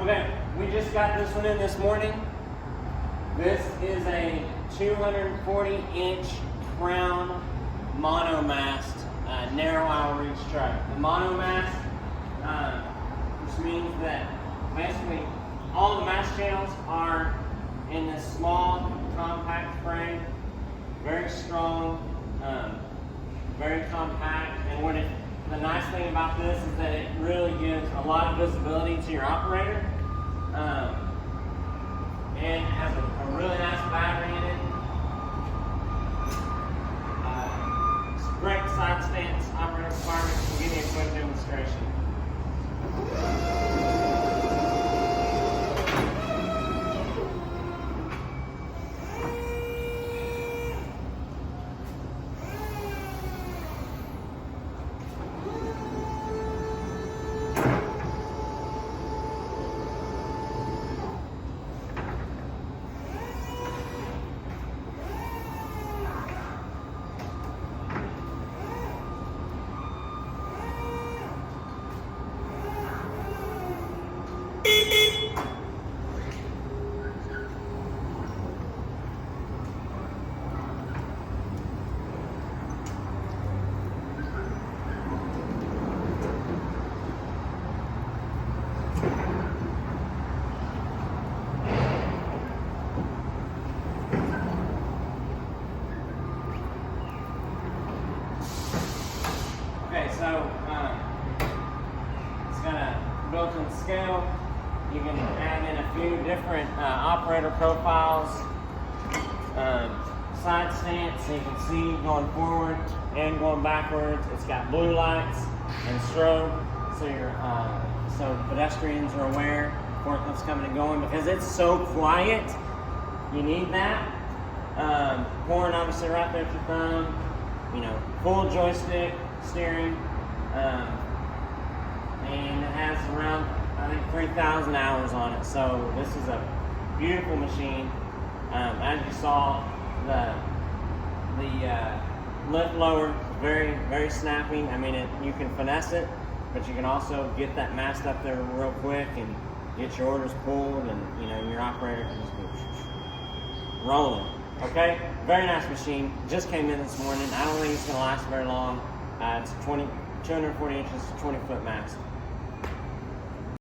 Okay, we just got this one in this morning. This is a 240-inch crown monomast narrow aisle reach truck. The monomast, which means that basically all the mast channels are in this small, compact frame, very strong, very compact, and the nice thing about this is that it really gives a lot of visibility to your operator, and it has a really nice battery in it. Great side stance operator requirements. We'll give you a quick demonstration. Okay, so it's got a built-in scale. You can add in a few different operator profiles, side stance, so you can see going forward and going backwards. It's got blue lights and strobe, so pedestrians are aware forklifts coming and going. Because it's so quiet, you need that. Horn obviously right there at your thumb. You know, full joystick steering, and it has around, I think, 3,000 hours on it. So this is a beautiful machine. As you saw, the lift lower, very, very snappy. I mean, you can finesse it, but you can also get that mast up there real quick and get your orders pulled, and your operator can just go rolling. Okay, very nice machine. Just came in this morning. I don't think it's going to last very long. It's 240 inches, 20-foot mast.